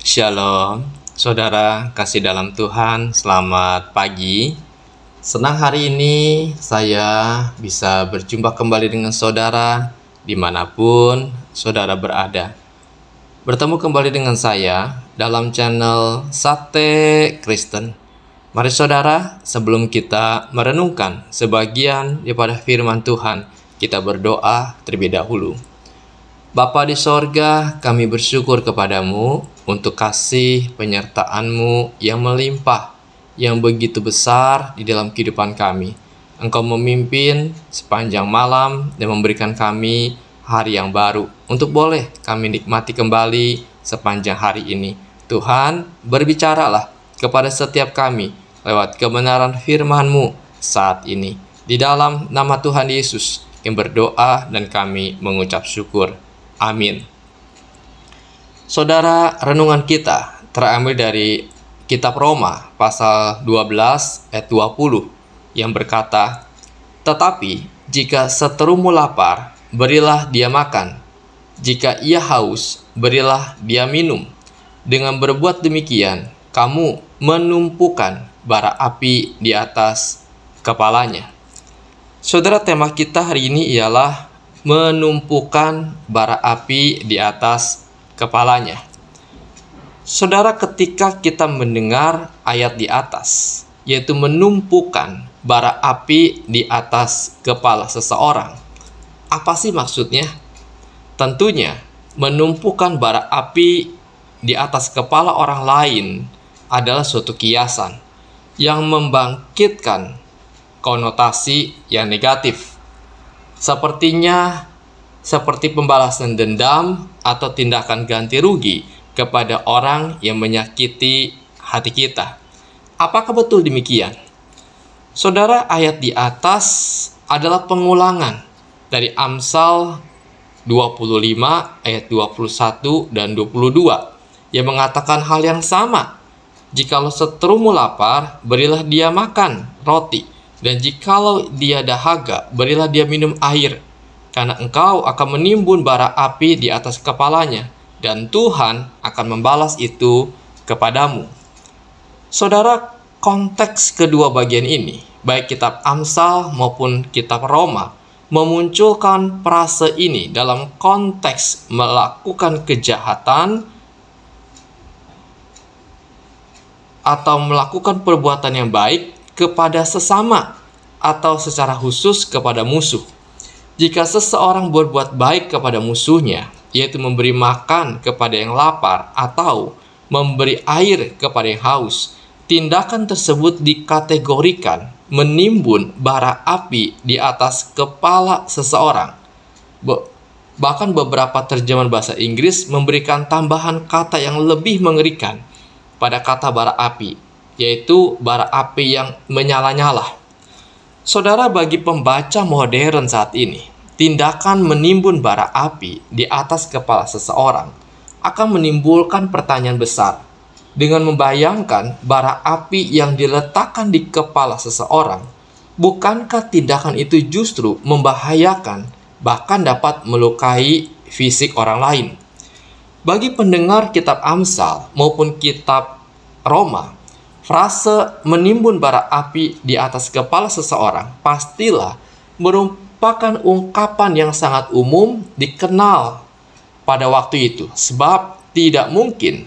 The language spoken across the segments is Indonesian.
Shalom, saudara kasih dalam Tuhan, selamat pagi. Senang hari ini saya bisa berjumpa kembali dengan saudara dimanapun saudara berada. Bertemu kembali dengan saya dalam channel Sate Kristen. Mari saudara, sebelum kita merenungkan sebagian daripada firman Tuhan, kita berdoa terlebih dahulu. Bapa di sorga, kami bersyukur kepadamu untuk kasih penyertaan-Mu yang melimpah, yang begitu besar di dalam kehidupan kami. Engkau memimpin sepanjang malam dan memberikan kami hari yang baru untuk boleh kami nikmati kembali sepanjang hari ini. Tuhan, berbicaralah kepada setiap kami lewat kebenaran firman-Mu saat ini. Di dalam nama Tuhan Yesus yang berdoa dan kami mengucap syukur. Amin. Saudara, renungan kita terambil dari kitab Roma pasal 12 ayat 20 yang berkata, "Tetapi jika seterumu lapar, berilah dia makan. Jika ia haus, berilah dia minum. Dengan berbuat demikian, kamu menumpukan bara api di atas kepalanya." Saudara, tema kita hari ini ialah menumpukan bara api di atas kepalanya. Saudara, ketika kita mendengar ayat di atas, yaitu menumpukan bara api di atas kepala seseorang, apa sih maksudnya? Tentunya, menumpukan bara api di atas kepala orang lain adalah suatu kiasan yang membangkitkan konotasi yang negatif. Seperti pembalasan dendam atau tindakan ganti rugi kepada orang yang menyakiti hati kita. Apakah betul demikian? Saudara, ayat di atas adalah pengulangan dari Amsal 25 ayat 21 dan 22 yang mengatakan hal yang sama. "Jikalau seterumu lapar, berilah dia makan roti. Dan jikalau dia dahaga, berilah dia minum air, karena engkau akan menimbun bara api di atas kepalanya, dan Tuhan akan membalas itu kepadamu." Saudara, konteks kedua bagian ini, baik kitab Amsal maupun kitab Roma, memunculkan frase ini dalam konteks melakukan kejahatan atau melakukan perbuatan yang baik kepada sesama atau secara khusus kepada musuh. Jika seseorang berbuat baik kepada musuhnya, yaitu memberi makan kepada yang lapar atau memberi air kepada yang haus, tindakan tersebut dikategorikan menimbun bara api di atas kepala seseorang. Bahkan beberapa terjemahan bahasa Inggris memberikan tambahan kata yang lebih mengerikan pada kata bara api, yaitu bara api yang menyala-nyala. Saudara, bagi pembaca modern saat ini, tindakan menimbun bara api di atas kepala seseorang akan menimbulkan pertanyaan besar. Dengan membayangkan bara api yang diletakkan di kepala seseorang, bukankah tindakan itu justru membahayakan, bahkan dapat melukai fisik orang lain? Bagi pendengar kitab Amsal maupun kitab Roma, frase menimbun bara api di atas kepala seseorang pastilah merupakan ungkapan yang sangat umum dikenal pada waktu itu. Sebab tidak mungkin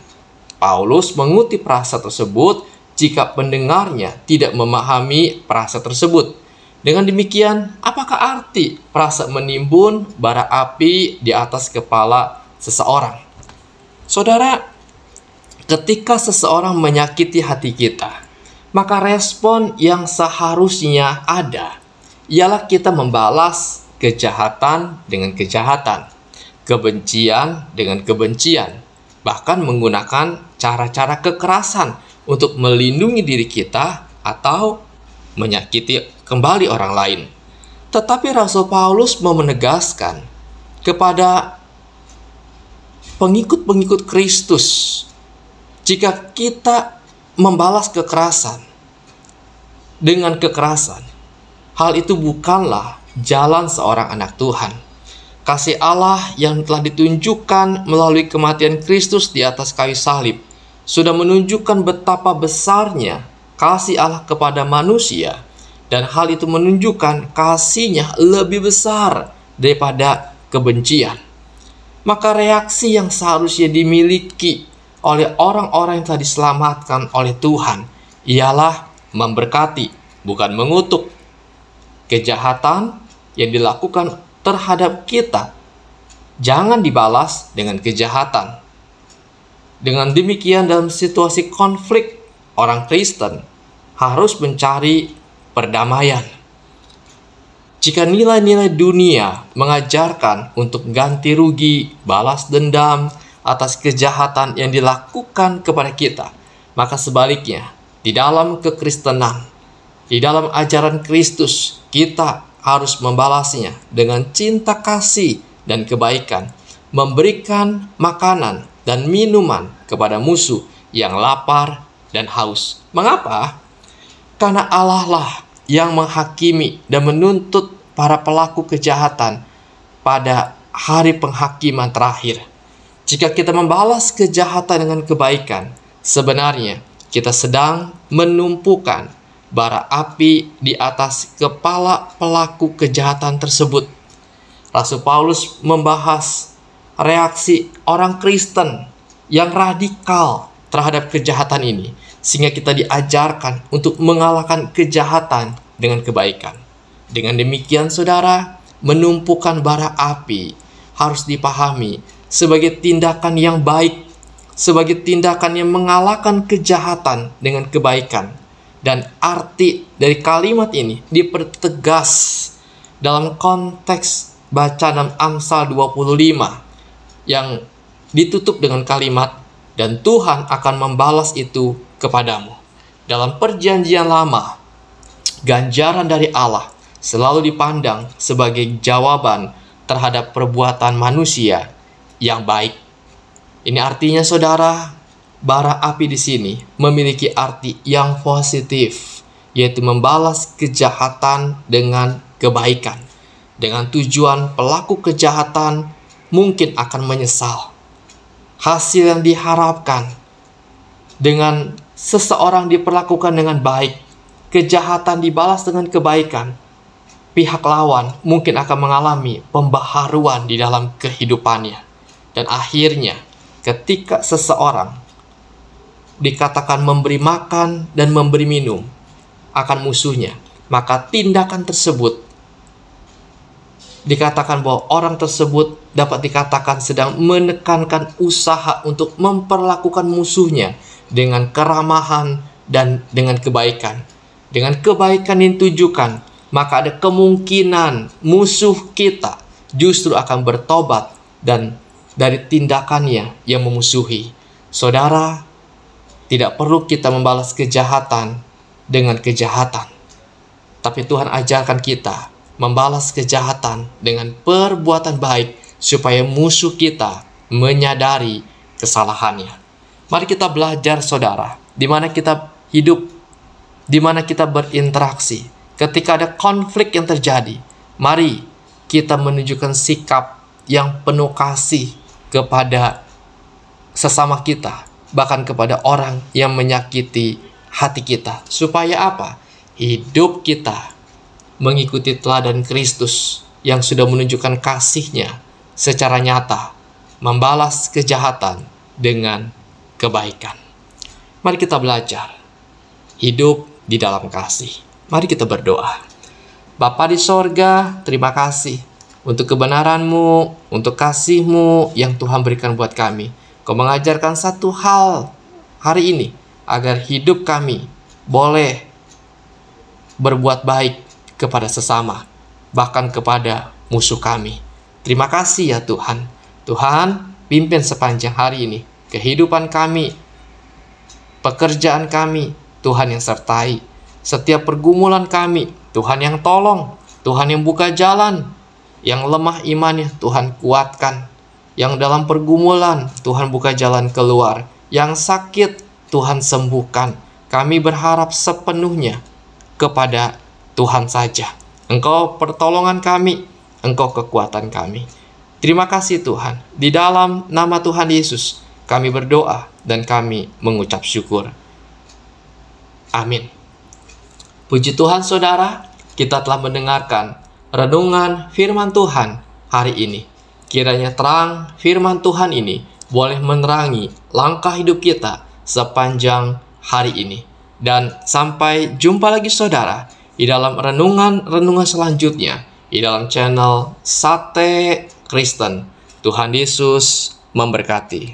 Paulus mengutip frase tersebut jika pendengarnya tidak memahami frase tersebut. Dengan demikian, apakah arti frase menimbun bara api di atas kepala seseorang? Saudara, ketika seseorang menyakiti hati kita, maka respon yang seharusnya ada ialah kita membalas kejahatan dengan kejahatan, kebencian dengan kebencian, bahkan menggunakan cara-cara kekerasan untuk melindungi diri kita atau menyakiti kembali orang lain. Tetapi Rasul Paulus mau menegaskan kepada pengikut-pengikut Kristus, jika kita membalas kekerasan dengan kekerasan, hal itu bukanlah jalan seorang anak Tuhan. Kasih Allah yang telah ditunjukkan melalui kematian Kristus di atas kayu salib sudah menunjukkan betapa besarnya kasih Allah kepada manusia, dan hal itu menunjukkan kasih-Nya lebih besar daripada kebencian. Maka reaksi yang seharusnya dimiliki oleh orang-orang yang telah diselamatkan oleh Tuhan ialah memberkati, bukan mengutuk. Kejahatan yang dilakukan terhadap kita jangan dibalas dengan kejahatan. Dengan demikian, dalam situasi konflik, orang Kristen harus mencari perdamaian. Jika nilai-nilai dunia mengajarkan untuk ganti rugi, balas dendam atas kejahatan yang dilakukan kepada kita, maka sebaliknya, di dalam kekristenan, di dalam ajaran Kristus, kita harus membalasnya dengan cinta kasih dan kebaikan, memberikan makanan dan minuman kepada musuh yang lapar dan haus. Mengapa? Karena Allah lah yang menghakimi dan menuntut para pelaku kejahatan pada hari penghakiman terakhir. Jika kita membalas kejahatan dengan kebaikan, sebenarnya kita sedang menumpukan bara api di atas kepala pelaku kejahatan tersebut. Rasul Paulus membahas reaksi orang Kristen yang radikal terhadap kejahatan ini, sehingga kita diajarkan untuk mengalahkan kejahatan dengan kebaikan. Dengan demikian, saudara, menumpukan bara api harus dipahami sebagai tindakan yang baik, sebagai tindakan yang mengalahkan kejahatan dengan kebaikan. Dan arti dari kalimat ini dipertegas dalam konteks bacaan Amsal 25 yang ditutup dengan kalimat, dan Tuhan akan membalas itu kepadamu. Dalam perjanjian lama, ganjaran dari Allah selalu dipandang sebagai jawaban terhadap perbuatan manusia yang baik. Ini artinya, saudara, bara api di sini memiliki arti yang positif, yaitu membalas kejahatan dengan kebaikan, dengan tujuan pelaku kejahatan mungkin akan menyesal. Hasil yang diharapkan dengan seseorang diperlakukan dengan baik, kejahatan dibalas dengan kebaikan, pihak lawan mungkin akan mengalami pembaharuan di dalam kehidupannya. Dan akhirnya, ketika seseorang dikatakan memberi makan dan memberi minum akan musuhnya, maka tindakan tersebut dikatakan bahwa orang tersebut dapat dikatakan sedang menekankan usaha untuk memperlakukan musuhnya dengan keramahan dan dengan kebaikan. Dengan kebaikan yang ditujukan, maka ada kemungkinan musuh kita justru akan bertobat dan dari tindakannya yang memusuhi. Saudara, tidak perlu kita membalas kejahatan dengan kejahatan, tapi Tuhan ajarkan kita membalas kejahatan dengan perbuatan baik supaya musuh kita menyadari kesalahannya. Mari kita belajar, saudara, di mana kita hidup, di mana kita berinteraksi. Ketika ada konflik yang terjadi, mari kita menunjukkan sikap yang penuh kasih kepada sesama kita, bahkan kepada orang yang menyakiti hati kita. Supaya apa? Hidup kita mengikuti teladan Kristus yang sudah menunjukkan kasih-Nya secara nyata, membalas kejahatan dengan kebaikan. Mari kita belajar hidup di dalam kasih. Mari kita berdoa. Bapa di sorga, terima kasih untuk kebenaran-Mu, untuk kasih-Mu yang Tuhan berikan buat kami. Kau mengajarkan satu hal hari ini, agar hidup kami boleh berbuat baik kepada sesama, bahkan kepada musuh kami. Terima kasih ya Tuhan. Tuhan, pimpin sepanjang hari ini kehidupan kami, pekerjaan kami, Tuhan yang sertai. Setiap pergumulan kami, Tuhan yang tolong, Tuhan yang buka jalan. Yang lemah imannya, Tuhan kuatkan. Yang dalam pergumulan, Tuhan buka jalan keluar. Yang sakit, Tuhan sembuhkan. Kami berharap sepenuhnya kepada Tuhan saja. Engkau pertolongan kami, Engkau kekuatan kami. Terima kasih Tuhan. Di dalam nama Tuhan Yesus, kami berdoa dan kami mengucap syukur. Amin. Puji Tuhan saudara, kita telah mendengarkan renungan firman Tuhan hari ini. Kiranya terang firman Tuhan ini boleh menerangi langkah hidup kita sepanjang hari ini. Dan sampai jumpa lagi saudara di dalam renungan-renungan selanjutnya di dalam channel Sate Kristen. Tuhan Yesus memberkati.